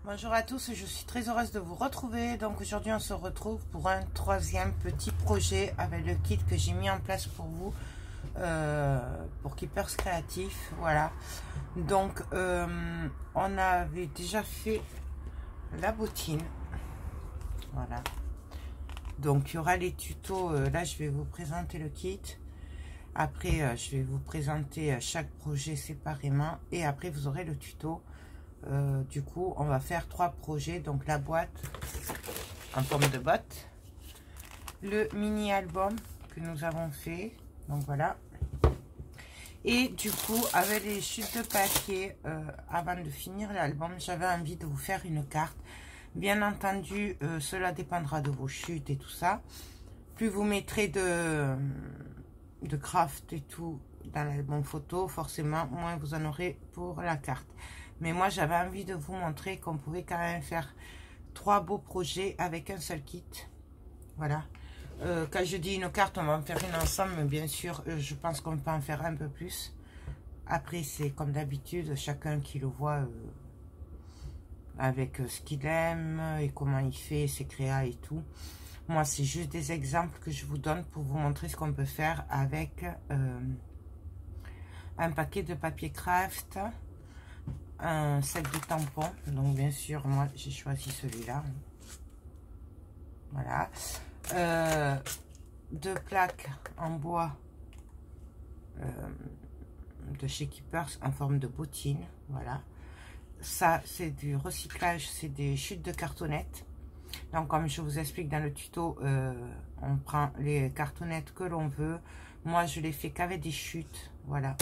Bonjour à tous, je suis très heureuse de vous retrouver. Donc aujourd'hui on se retrouve pour un troisième petit projet avec le kit que j'ai mis en place pour vous, pour Keepers Créatifs. Voilà, donc on avait déjà fait la bottine. Voilà, donc il y aura les tutos. Là je vais vous présenter le kit. Après je vais vous présenter chaque projet séparément et après vous aurez le tuto. Du coup on va faire 3 projets, donc la boîte en forme de botte, le mini album que nous avons fait, donc voilà, et du coup avec les chutes de papier. Avant de finir l'album, j'avais envie de vous faire une carte. Bien entendu cela dépendra de vos chutes et tout ça. Plus vous mettrez de craft et tout dans l'album photo, forcément moins vous en aurez pour la carte. Mais moi j'avais envie de vous montrer qu'on pouvait quand même faire 3 beaux projets avec un seul kit. Voilà, quand je dis une carte, on va en faire une ensemble, mais bien sûr je pense qu'on peut en faire un peu plus. Après c'est comme d'habitude, chacun qui le voit avec ce qu'il aime et comment il fait ses créas et tout. Moi c'est juste des exemples que je vous donne pour vous montrer ce qu'on peut faire avec un paquet de papier craft, un set de tampons. Donc bien sûr moi j'ai choisi celui-là. Voilà, 2 plaques en bois de chez Keepers en forme de bottine. Voilà, ça c'est du recyclage, c'est des chutes de cartonnettes. Donc comme je vous explique dans le tuto, on prend les cartonnettes que l'on veut. Moi je les fais qu'avec des chutes. Voilà,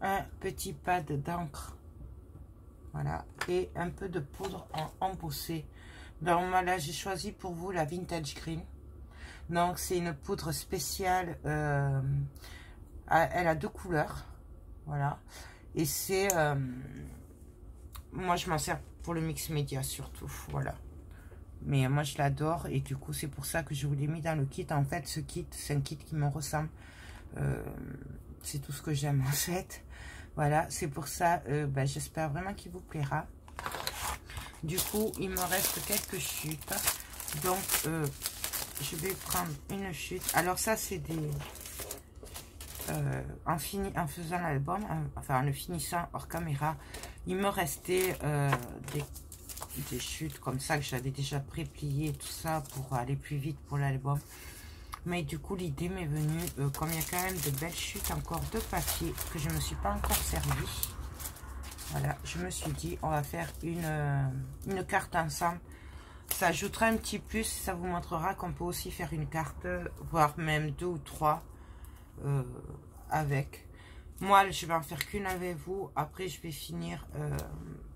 un petit pad d'encre, voilà, et un peu de poudre en embossé. Donc moi là j'ai choisi pour vous la Vintage Green. Donc c'est une poudre spéciale, elle a 2 couleurs, voilà, et c'est moi je m'en sers pour le mix média surtout, voilà, mais moi je l'adore et du coup c'est pour ça que je vous l'ai mis dans le kit. En fait ce kit c'est un kit qui me ressemble, c'est tout ce que j'aime en fait. Voilà, c'est pour ça, j'espère vraiment qu'il vous plaira. Du coup, il me reste quelques chutes. Donc, je vais prendre une chute. Alors ça, c'est des... en faisant l'album, enfin en le finissant hors caméra, il me restait des chutes comme ça que j'avais déjà pré-pliées, tout ça, pour aller plus vite pour l'album. Mais du coup l'idée m'est venue, comme il y a quand même de belles chutes encore de papier que je ne me suis pas encore servi, voilà, je me suis dit on va faire une carte ensemble. Ça ajoutera un petit plus, ça vous montrera qu'on peut aussi faire une carte, voire même 2 ou 3 avec. Moi je vais en faire qu'une avec vous, après je vais finir,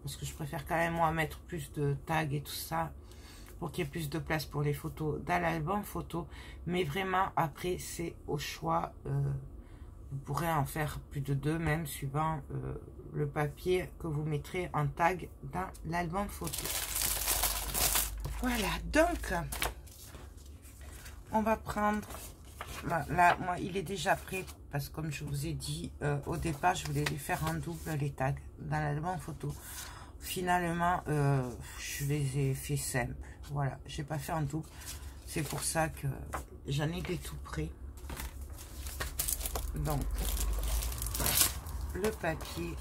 parce que je préfère quand même moi mettre plus de tags et tout ça, pour qu'il y ait plus de place pour les photos dans l'album photo. Mais vraiment après c'est au choix, vous pourrez en faire plus de 2 même, suivant le papier que vous mettrez en tag dans l'album photo. Voilà, donc on va prendre là, moi il est déjà prêt parce que comme je vous ai dit au départ, je voulais les faire en double les tags dans l'album photo. Finalement je les ai fait simples, voilà, j'ai pas fait en double, c'est pour ça que j'en ai des tout prêts. Donc le papier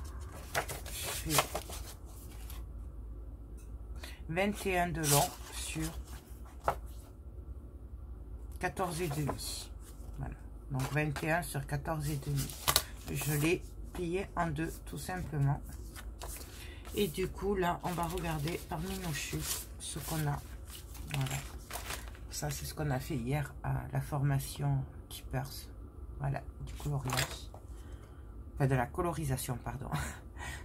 fait 21 de long sur 14,5, voilà, donc 21 sur 14,5. Je l'ai plié en 2 tout simplement. Et du coup, là, on va regarder parmi nos chutes ce qu'on a. Voilà. Ça, c'est ce qu'on a fait hier à la formation Keepers. Voilà, du coloriage. Enfin, de la colorisation, pardon.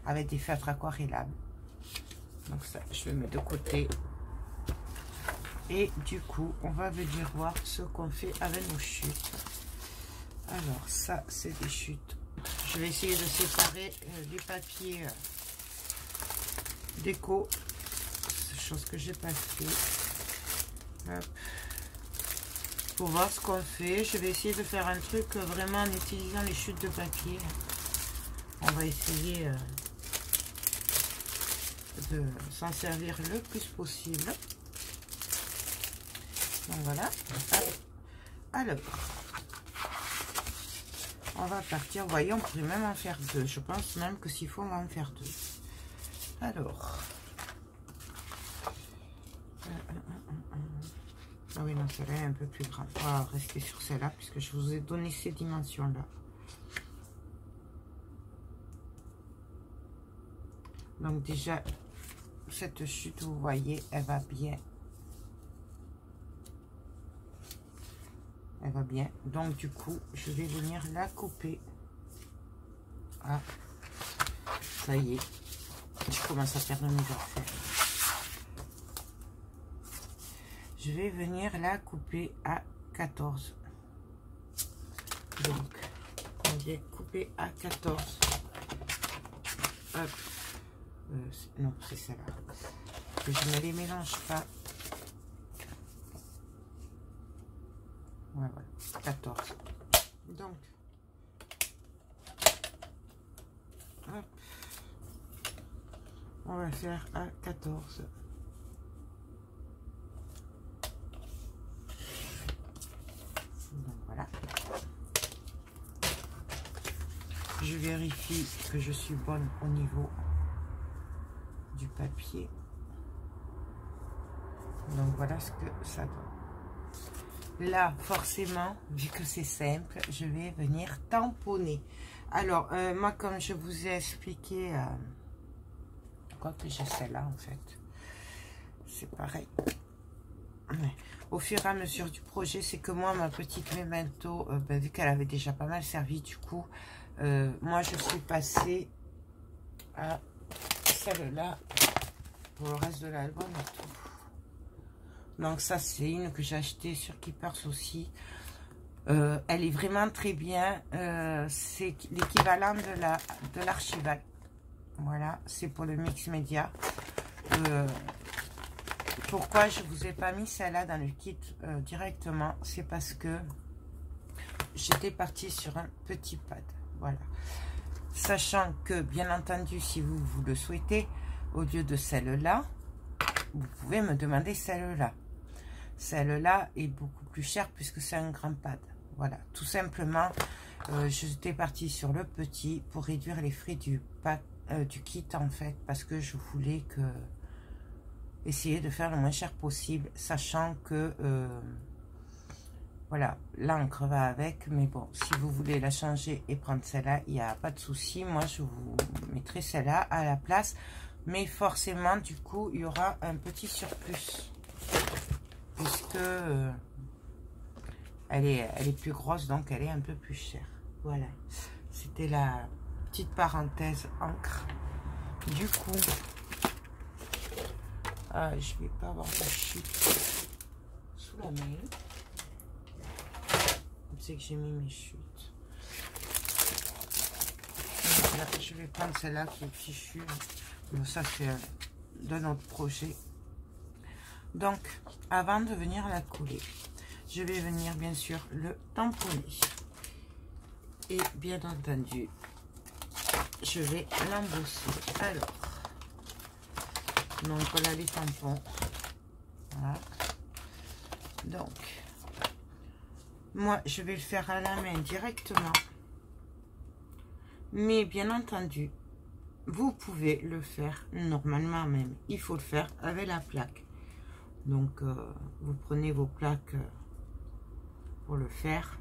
Avec des feutres aquarellables. Donc ça, je le mets de côté. Et du coup, on va venir voir ce qu'on fait avec nos chutes. Alors, ça, c'est des chutes. Je vais essayer de séparer du papier... déco, chose que j'ai pas fait. Hop. Pour voir ce qu'on fait, je vais essayer de faire un truc vraiment en utilisant les chutes de papier. On va essayer de s'en servir le plus possible. Donc voilà. Alors, on va partir. Vous voyez, on pourrait même en faire deux. Je pense même que s'il faut, on va en faire deux. Alors. Ah oui, non, celle-là est un peu plus grande. On va rester sur celle-là puisque je vous ai donné ces dimensions-là. Donc déjà, cette chute, vous voyez, elle va bien. Elle va bien. Donc du coup, je vais venir la couper. Ah, ça y est. Je commence à perdre mes affaires. Je vais venir la couper à 14. Donc, on vient couper à 14. Hop. Non, c'est celle-là. Que je ne les mélange pas. Ouais, voilà. 14. Donc, hop. On va faire à 14. Donc voilà. Je vérifie que je suis bonne au niveau du papier. Donc voilà ce que ça donne. Là, forcément, vu que c'est simple, je vais venir tamponner. Alors, moi, comme je vous ai expliqué, quoi que j'ai celle-là, en fait, c'est pareil. Ouais. Au fur et à mesure du projet, c'est que moi, ma petite memento, vu qu'elle avait déjà pas mal servi, du coup, moi, je suis passée à celle-là pour le reste de l'album et tout. Donc ça, c'est une que j'ai achetée sur Keepers aussi. Elle est vraiment très bien. C'est l'équivalent de l'archival. Voilà, c'est pour le mix média. Pourquoi je vous ai pas mis celle-là dans le kit directement? C'est parce que j'étais partie sur un petit pad. Voilà. Sachant que, bien entendu, si vous le souhaitez, au lieu de celle-là, vous pouvez me demander celle-là. Celle-là est beaucoup plus chère puisque c'est un grand pad. Voilà, tout simplement, j'étais partie sur le petit pour réduire les frais du kit en fait, parce que je voulais essayer de faire le moins cher possible, sachant que voilà, l'encre va avec, mais bon, si vous voulez la changer et prendre celle-là, il n'y a pas de souci. Moi, je vous mettrai celle-là à la place, mais forcément, du coup, il y aura un petit surplus. Puisque elle est plus grosse, donc elle est un peu plus chère. Voilà, c'était la petite parenthèse encre. Du coup, je vais pas avoir de chute sous la main. C'est que j'ai mis mes chutes. Là, je vais prendre celle-là qui est fichue. Bon, ça, c'est d'un autre projet. Donc, avant de venir la couler, je vais venir bien sûr le tamponner. Et bien entendu, je vais l'embosser. Alors, donc voilà les tampons. Voilà. Donc, moi, je vais le faire à la main directement. Mais bien entendu, vous pouvez le faire normalement même. Il faut le faire avec la plaque. Donc, vous prenez vos plaques pour le faire.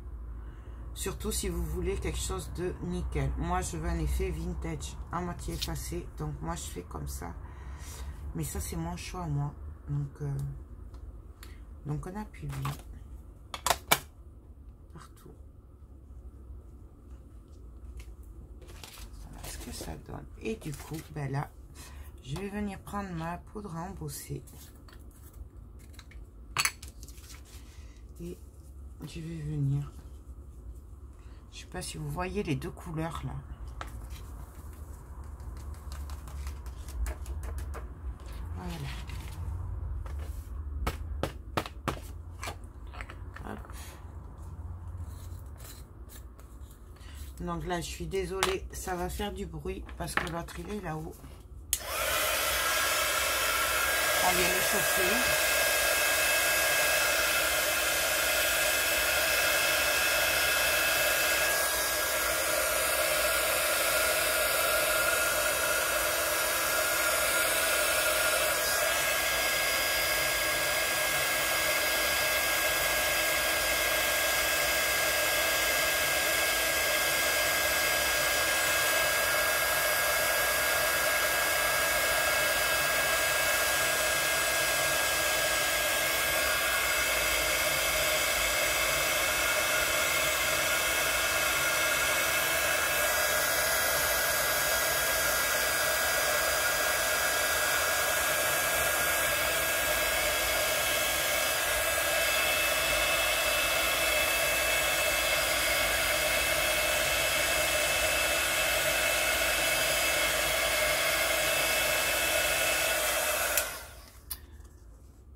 Surtout si vous voulez quelque chose de nickel. Moi, je veux un effet vintage, à moitié effacé. Donc, moi, je fais comme ça. Mais ça, c'est mon choix, moi. Donc on appuie bien. Partout. Voilà ce que ça donne. Et du coup, ben là, je vais venir prendre ma poudre à embosser. Et je vais venir, je sais pas si vous voyez les deux couleurs là. Voilà. Hop. Donc là, je suis désolée, ça va faire du bruit parce que l'autre il est là-haut. on vient de chauffer.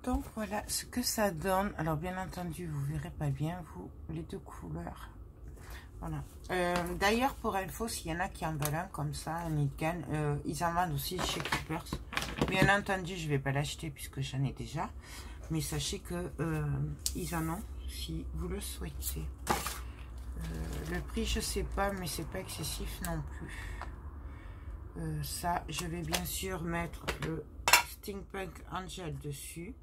Donc voilà ce que ça donne. Alors bien entendu, vous verrez pas bien vous les deux couleurs. Voilà. D'ailleurs pour info, s'il y en a qui en veulent un comme ça, un Nitgan, ils en vendent aussi chez Keepers. Bien entendu, je vais pas l'acheter puisque j'en ai déjà. Mais sachez que ils en ont si vous le souhaitez. Le prix je sais pas, mais c'est pas excessif non plus. Ça, je vais bien sûr mettre le Steampunk Angel dessus.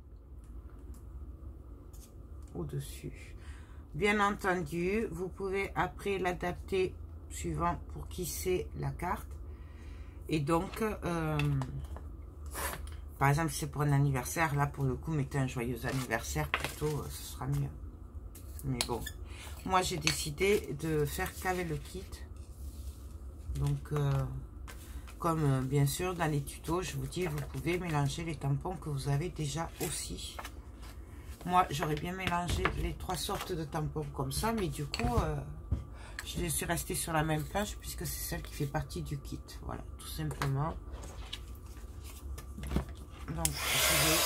Au-dessus. Bien entendu, vous pouvez après l'adapter suivant pour qui c'est la carte. Et donc, par exemple, si c'est pour un anniversaire, là pour le coup, mettez un joyeux anniversaire plutôt, ce sera mieux. Mais bon, moi j'ai décidé de faire qu'avec le kit. Donc, comme bien sûr dans les tutos, je vous dis, vous pouvez mélanger les tampons que vous avez déjà aussi. Moi, j'aurais bien mélangé les 3 sortes de tampons comme ça, mais du coup, je suis restée sur la même page puisque c'est celle qui fait partie du kit. Voilà, tout simplement. Donc, je vais...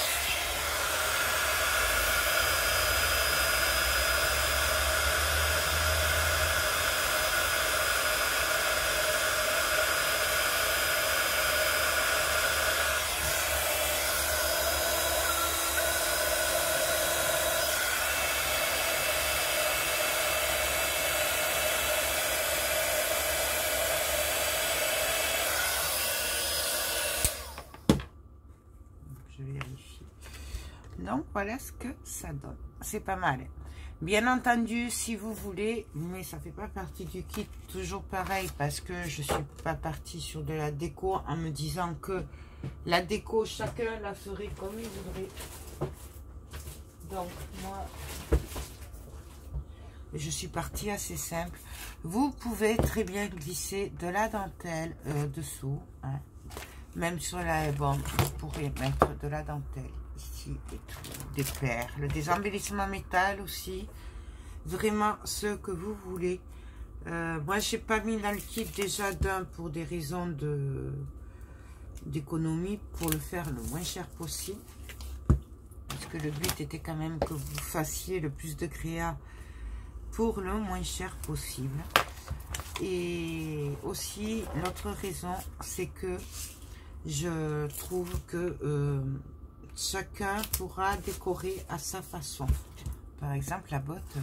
Donc voilà ce que ça donne, c'est pas mal. Bien entendu, si vous voulez, mais ça fait pas partie du kit, toujours pareil, parce que je suis pas partie sur de la déco en me disant que la déco, chacun la ferait comme il voudrait. Donc moi, je suis partie assez simple. Vous pouvez très bien glisser de la dentelle dessous, hein. Même sur la bande, vous pourrez mettre de la dentelle ici et tout, des perles, des embellissements métal aussi, vraiment ce que vous voulez. Moi j'ai pas mis dans le kit déjà d'un pour des raisons d'économie, pour le faire le moins cher possible, parce que le but était quand même que vous fassiez le plus de créa pour le moins cher possible. Et aussi l'autre raison, c'est que je trouve que chacun pourra décorer à sa façon. Par exemple, la botte,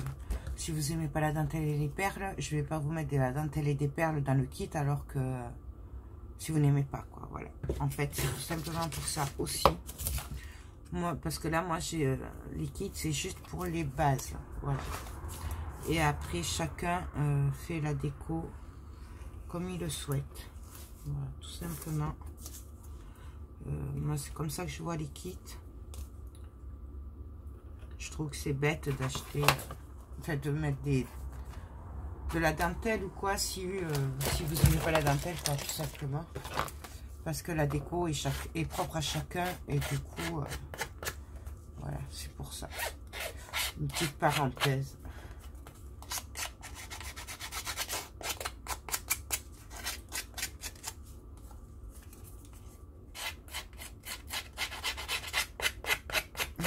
si vous n'aimez pas la dentelle et les perles, je vais pas vous mettre de la dentelle et des perles dans le kit, alors que si vous n'aimez pas, quoi. Voilà. En fait, c'est tout simplement pour ça aussi. Moi, parce que là, moi, j'ai les kits, c'est juste pour les bases. Voilà. Et après, chacun fait la déco comme il le souhaite. Voilà, tout simplement. Moi, c'est comme ça que je vois les kits. Je trouve que c'est bête d'acheter, enfin, de mettre de la dentelle ou quoi, si vous n'aimez pas la dentelle, quoi, tout simplement. Parce que la déco est propre à chacun, et du coup, voilà, c'est pour ça. Une petite parenthèse.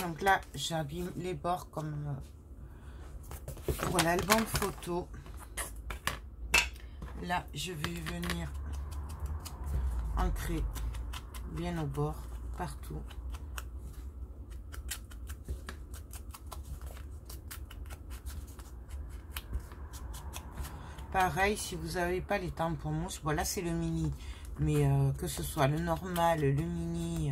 Donc là, j'abîme les bords comme pour l'album photo. Là, je vais venir ancrer bien au bord, partout. pareil, si vous n'avez pas les tampons mousse, voilà, c'est le mini. Mais que ce soit le normal, le mini,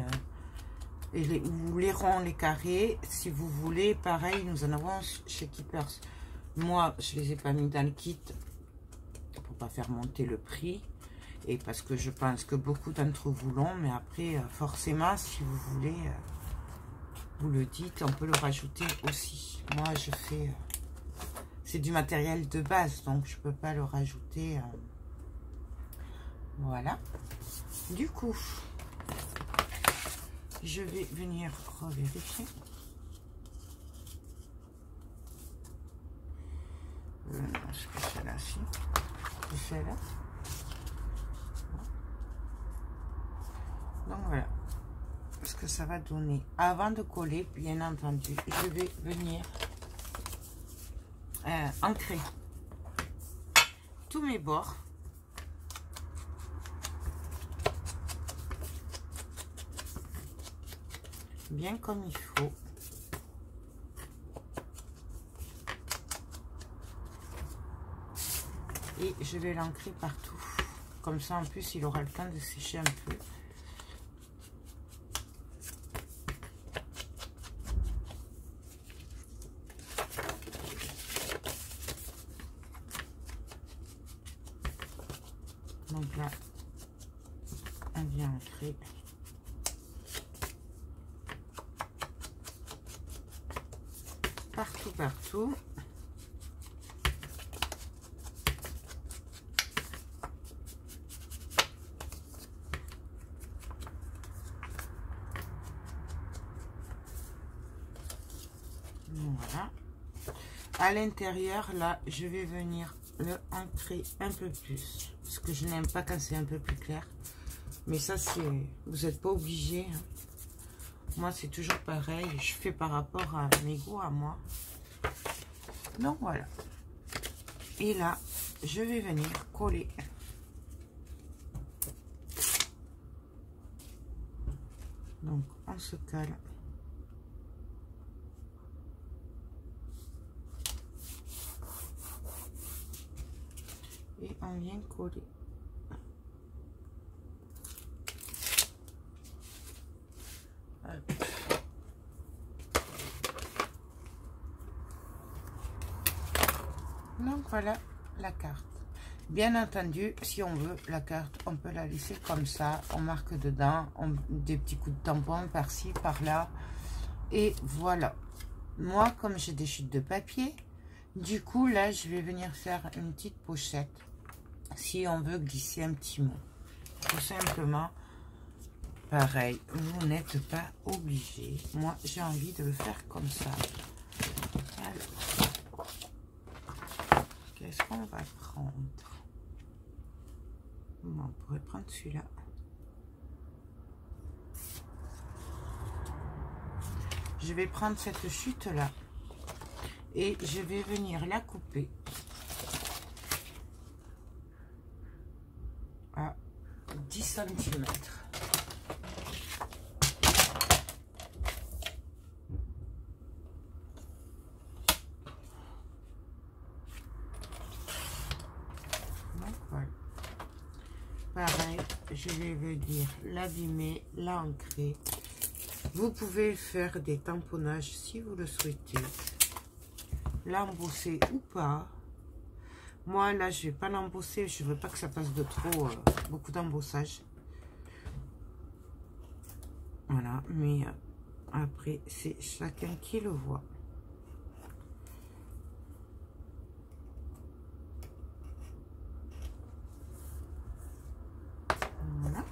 ou les ronds, les carrés, si vous voulez, pareil, nous en avons chez Keepers. Moi, je les ai pas mis dans le kit pour pas faire monter le prix. Et parce que je pense que beaucoup d'entre vous l'ont, mais après, forcément, si vous voulez, vous le dites, on peut le rajouter aussi. Moi, je fais... c'est du matériel de base, donc je peux pas le rajouter. Voilà. Du coup, je vais venir revérifier. Non, c'est pas celle-là, si. C'est celle-là. Donc voilà ce que ça va donner. Avant de coller, bien entendu, je vais venir ancrer tous mes bords. Bien comme il faut. Et je vais l'ancrer partout. Comme ça, en plus, il aura le temps de sécher un peu. Donc là, on vient ancrer. Partout, partout. Voilà. À l'intérieur, là, je vais venir le ancrer un peu plus. Parce que je n'aime pas quand c'est un peu plus clair. Mais ça, c'est... vous n'êtes pas obligé. Hein. Moi, c'est toujours pareil. Je fais par rapport à mes goûts à moi. Donc, voilà. Et là, je vais venir coller. Donc, on se colle. Et on vient coller. Hop. Donc voilà la carte. Bien entendu, si on veut la carte, on peut la laisser comme ça. On marque dedans, des petits coups de tampon par-ci, par-là. Et voilà. Moi, comme j'ai des chutes de papier, du coup, là, je vais venir faire une petite pochette. Si on veut glisser un petit mot. Tout simplement, pareil, vous n'êtes pas obligé. Moi, j'ai envie de le faire comme ça. Alors, qu'est-ce qu'on va prendre? Bon, on pourrait prendre celui-là. Je vais prendre cette chute-là et je vais venir la couper à 10 cm. Donc voilà. Pareil, je vais venir l'abîmer, l'ancrer. Vous pouvez faire des tamponnages si vous le souhaitez. L'embosser ou pas. Moi, là, je vais pas l'embosser. Je veux pas que ça passe de trop, beaucoup d'embossage. Voilà, mais après, c'est chacun qui le voit. Voilà.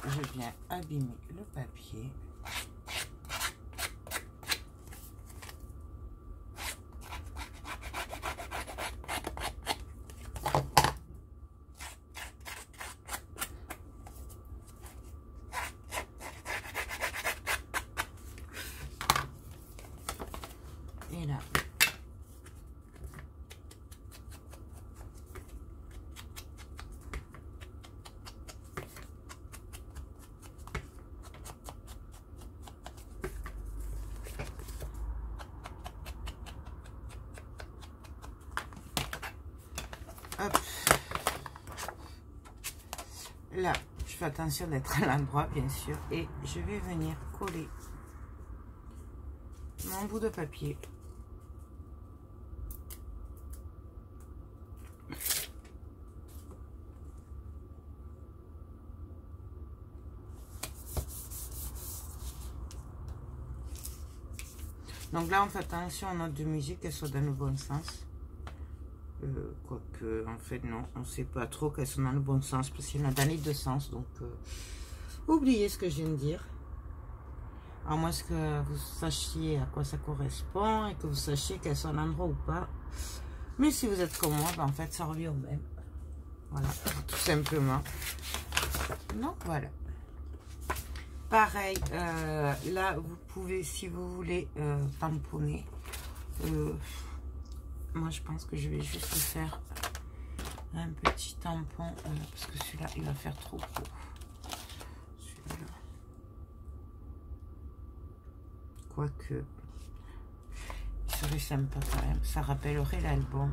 Je viens abîmer le papier. Et là. Hop. Là, je fais attention d'être à l'endroit, bien sûr. Et je vais venir coller mon bout de papier. Donc là, on fait attention aux notes de musique, qu'elles soient dans le bon sens. Quoique, en fait, non, on ne sait pas trop qu'elles sont dans le bon sens, parce qu'il y en a dans les deux sens. Donc, oubliez ce que je viens de dire. À moins que vous sachiez à quoi ça correspond et que vous sachiez qu'elles sont à l'endroit ou pas. Mais si vous êtes comme moi, ben, en fait, ça revient au même. Voilà, tout simplement. Donc, voilà. Pareil, là, vous pouvez, si vous voulez, tamponner. Moi, je pense que je vais juste faire un petit tampon, parce que celui-là, il va faire trop gros. Celui-là. Quoique, il serait sympa quand même. Ça rappellerait l'album.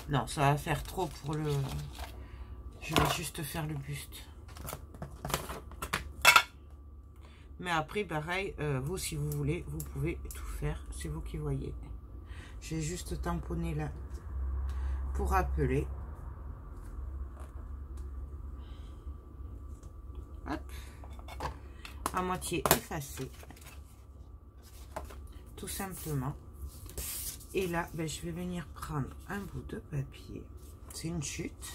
Non, ça va faire trop pour le... Je vais juste faire le buste. Mais après, pareil, vous, si vous voulez, vous pouvez tout faire. C'est vous qui voyez. J'ai juste tamponné là pour rappeler. Hop. À moitié effacé. Tout simplement. Et là, ben, je vais venir prendre un bout de papier. C'est une chute.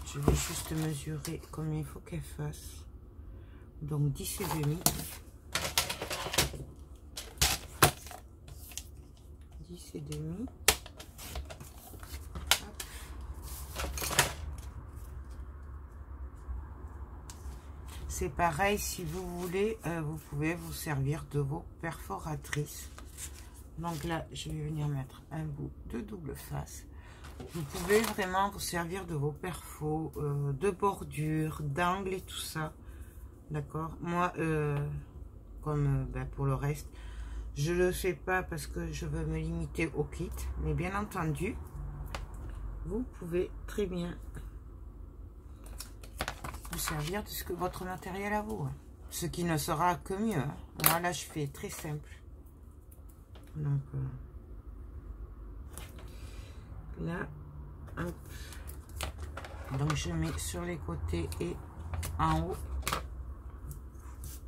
Je vais juste mesurer combien il faut qu'elle fasse. Donc 10,5. 10,5. C'est pareil, si vous voulez, vous pouvez vous servir de vos perforatrices. Donc là, je vais venir mettre un bout de double face. Vous pouvez vraiment vous servir de vos perfos, de bordure, d'angles et tout ça. D'accord? Moi, comme ben, pour le reste, je le fais pas parce que je veux me limiter au kit. Mais bien entendu, vous pouvez très bien vous servir de ce que votre matériel à vous. Hein. Ce qui ne sera que mieux. Hein. Moi, là, je fais très simple. Donc, là, hop. Donc, je mets sur les côtés et en haut.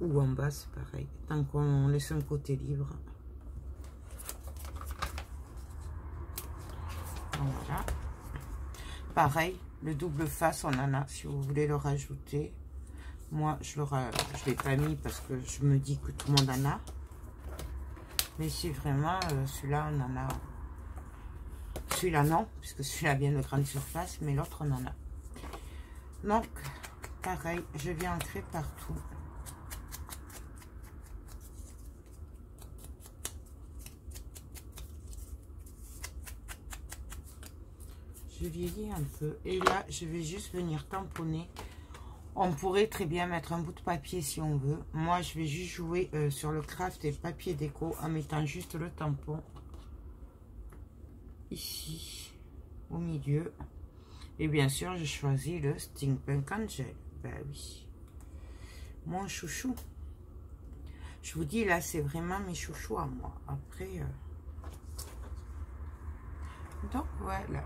Ou en bas, c'est pareil. Tant qu'on laisse un côté libre. Donc, voilà. Pareil, le double face, on en a. Si vous voulez le rajouter. Moi, je ne l'ai pas mis parce que je me dis que tout le monde en a. Mais si vraiment, celui-là, on en a. Celui-là, non. Puisque celui-là vient de grande surface. Mais l'autre, on en a. Donc, pareil, je viens ancrer partout. Je vieillis un peu. Et là, je vais juste venir tamponner. On pourrait très bien mettre un bout de papier si on veut. Moi, je vais juste jouer sur le craft et papier déco en mettant juste le tampon. Ici, au milieu. Et bien sûr, je choisis le Steampunk Angel. Ben oui. Mon chouchou. Je vous dis, là, c'est vraiment mes chouchous à moi. Après, donc, voilà.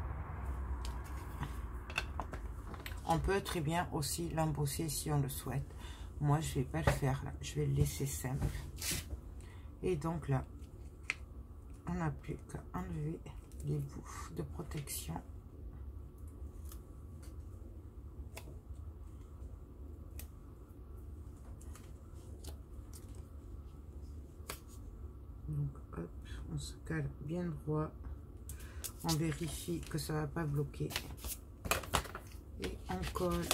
On peut très bien aussi l'embosser si on le souhaite. Moi, je ne vais pas le faire là. Je vais le laisser simple. Et donc là, on n'a plus qu'à enlever les bouts de protection. Donc, hop, on se cale bien droit. On vérifie que ça ne va pas bloquer. Et on colle.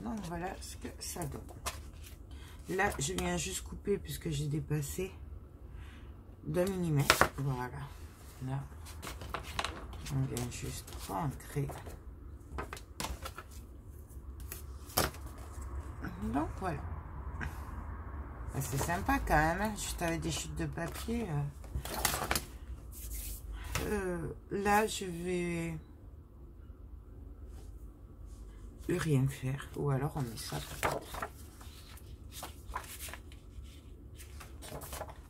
Donc voilà ce que ça donne. Là, je viens juste couper puisque j'ai dépassé d'1 mm. Voilà. Là, on vient juste ancrer. Donc, voilà. C'est sympa quand même, hein, juste avec des chutes de papier. Là, je vais rien faire. Ou alors, on met ça peut-être.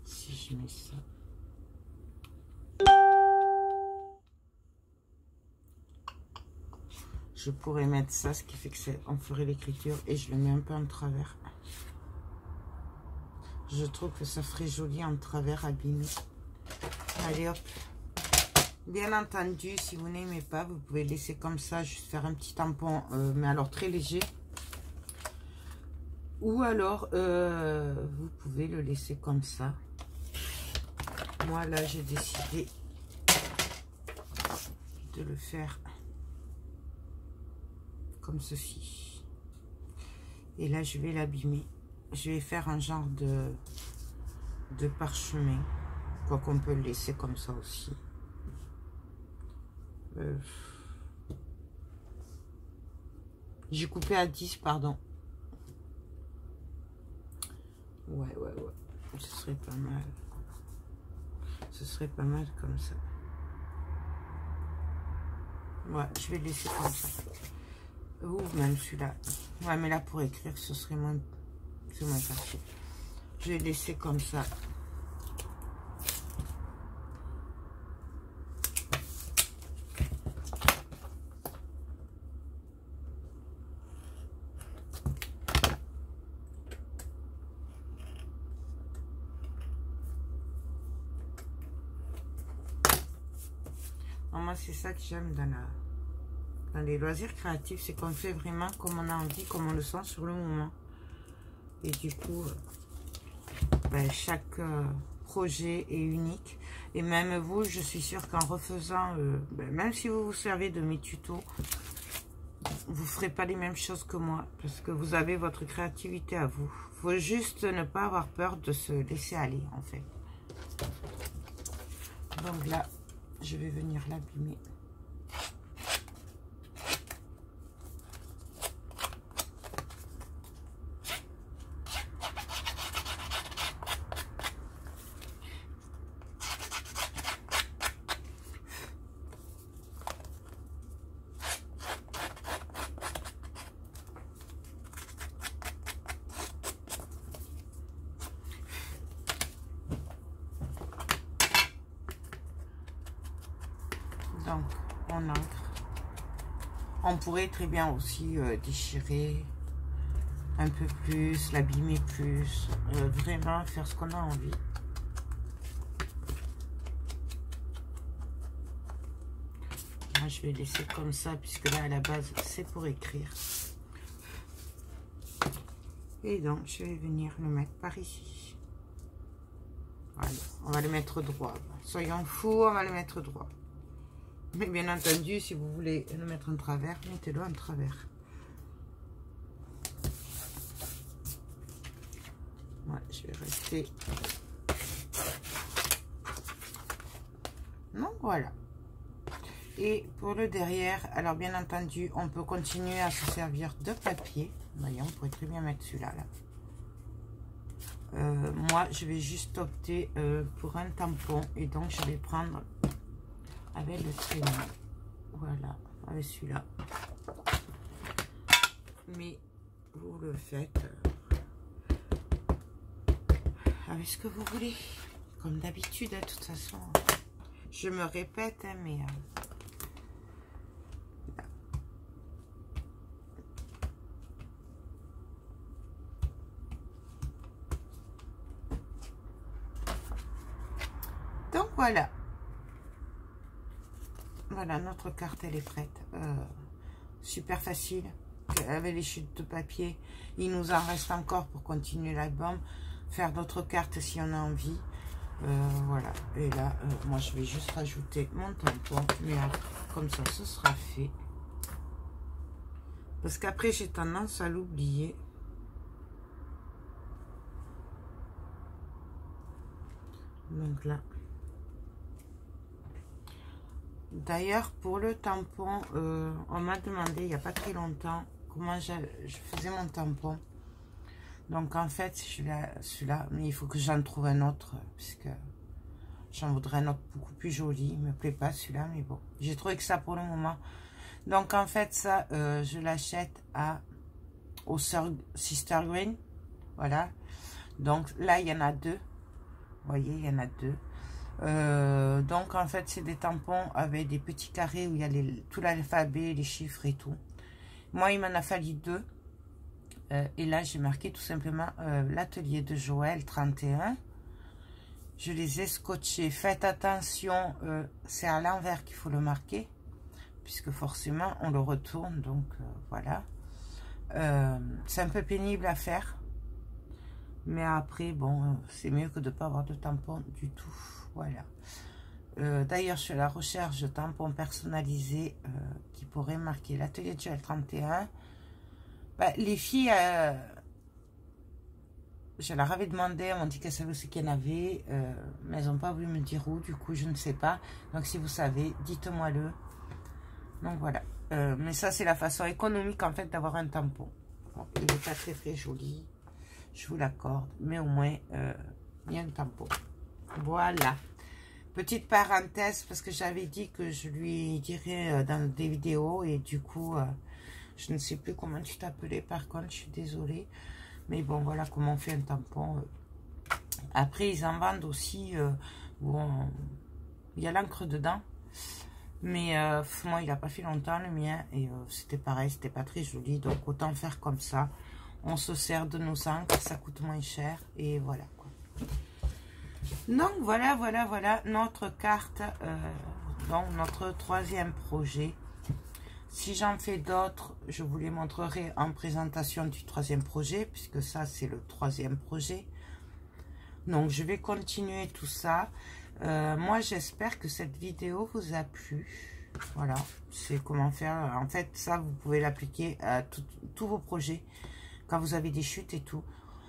Si je mets ça. Je pourrais mettre ça, ce qui fait que on ferait l'écriture. Et je le mets un peu en travers. Je trouve que ça ferait joli en travers abîmé. Allez hop. Bien entendu, si vous n'aimez pas, vous pouvez laisser comme ça, juste faire un petit tampon, mais alors très léger. Ou alors, vous pouvez le laisser comme ça. Moi, là, j'ai décidé de le faire comme ceci. Et là, je vais l'abîmer. Je vais faire un genre de parchemin. Quoi qu'on peut le laisser comme ça aussi. J'ai coupé à 10, pardon. Ouais. Ce serait pas mal. Ce serait pas mal comme ça. Ouais, je vais le laisser comme ça. Ou même celui-là. Ouais, mais là, pour écrire, ce serait moins... C'est moins facile. Je vais laisser comme ça. Moi, c'est ça que j'aime dans les loisirs créatifs, c'est qu'on fait vraiment comme on a envie, comme on le sent sur le moment. Et du coup, ben, chaque projet est unique. Et même vous, je suis sûre qu'en refaisant, ben, même si vous vous servez de mes tutos, vous ne ferez pas les mêmes choses que moi. Parce que vous avez votre créativité à vous. Il faut juste ne pas avoir peur de se laisser aller, en fait. Donc là, je vais venir l'abîmer. Donc, on encre. On pourrait très bien aussi déchirer un peu plus, l'abîmer plus, vraiment faire ce qu'on a envie. Moi, je vais laisser comme ça, puisque là, à la base, c'est pour écrire. Et donc, je vais venir le mettre par ici. Voilà, on va le mettre droit. Soyons fous, on va le mettre droit. Mais bien entendu, si vous voulez le mettre en travers, mettez-le en travers. Ouais, je vais rester. Donc voilà. Et pour le derrière, alors bien entendu, on peut continuer à se servir de papier. Voyons, on pourrait très bien mettre celui-là. Moi, je vais juste opter pour un tampon. Et donc, je vais prendre avec le traîneau. Voilà, avec celui-là. Mais vous le faites avec ce que vous voulez. Comme d'habitude, de toute façon. Je me répète, hein, mais... Donc voilà. Voilà, notre carte, elle est prête. Super facile. Avec les chutes de papier, il nous en reste encore pour continuer l'album. Faire d'autres cartes si on a envie. Voilà. Et là, moi, je vais juste rajouter mon tampon. Mais comme ça, ce sera fait. Parce qu'après, j'ai tendance à l'oublier. Donc là. D'ailleurs, pour le tampon, on m'a demandé il n'y a pas très longtemps comment je faisais mon tampon. Donc en fait, celui-là, mais il faut que j'en trouve un autre, puisque j'en voudrais un autre beaucoup plus joli. Il me plaît pas celui-là, mais bon, j'ai trouvé que ça pour le moment. Donc en fait, ça, je l'achète au Sister Green. Voilà. Donc là, il y en a deux. Vous voyez, il y en a deux. Donc en fait c'est des tampons avec des petits carrés où il y a tout l'alphabet, les chiffres et tout. Moi il m'en a fallu deux, et là j'ai marqué tout simplement l'atelier de Joël 31. Je les ai scotchés. Faites attention, c'est à l'envers qu'il faut le marquer, puisque forcément on le retourne, donc voilà. C'est un peu pénible à faire, mais après bon, c'est mieux que de ne pas avoir de tampon du tout. Voilà. D'ailleurs, je suis à la recherche de tampons personnalisés qui pourraient marquer l'atelier de Joël 31. Bah, les filles, je leur avais demandé, elles m'ont dit qu'elles savaient aussi qu'il y en avait, mais elles n'ont pas voulu me dire où, du coup, je ne sais pas. Donc, si vous savez, dites-moi-le. Donc, voilà. Mais ça, c'est la façon économique, en fait, d'avoir un tampon. Bon, il n'est pas très, très joli, je vous l'accorde, mais au moins, il y a un tampon. Voilà. Petite parenthèse, parce que j'avais dit que je lui dirais dans des vidéos, et du coup, je ne sais plus comment tu t'appelais, par contre, je suis désolée. Mais bon, voilà comment on fait un tampon. Après, ils en vendent aussi, où il y a l'encre dedans. Mais moi, il n'a pas fait longtemps, le mien, et c'était pareil, c'était pas très joli. Donc, autant faire comme ça. On se sert de nos encres, ça coûte moins cher, et voilà, quoi. Donc voilà notre carte, donc notre troisième projet. Si j'en fais d'autres, je vous les montrerai en présentation du troisième projet, puisque ça c'est le troisième projet. Donc je vais continuer tout ça. Moi j'espère que cette vidéo vous a plu. Voilà, c'est comment faire. En fait ça vous pouvez l'appliquer à tous vos projets, quand vous avez des chutes et tout.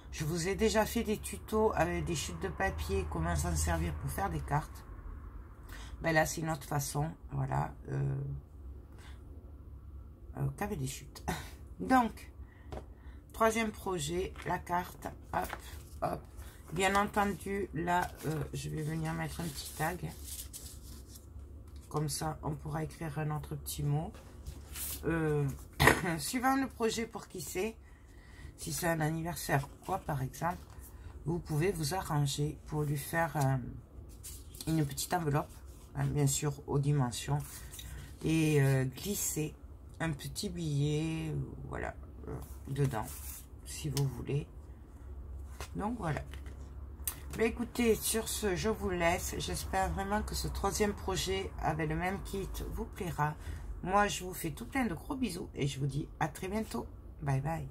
Je vous ai déjà fait des tutos avec des chutes de papier, comment s'en servir pour faire des cartes. Ben là, c'est une autre façon, voilà, qu'avec des chutes. Donc, troisième projet, la carte, hop, hop. Bien entendu, là, je vais venir mettre un petit tag. Comme ça, on pourra écrire un autre petit mot. Suivant le projet pour qui c'est. Si c'est un anniversaire ou quoi, par exemple, vous pouvez vous arranger pour lui faire une petite enveloppe, hein, bien sûr, aux dimensions, et glisser un petit billet, voilà, dedans, si vous voulez. Donc, voilà. Mais écoutez, sur ce, je vous laisse. J'espère vraiment que ce troisième projet avec le même kit vous plaira. Moi, je vous fais tout plein de gros bisous et je vous dis à très bientôt. Bye bye.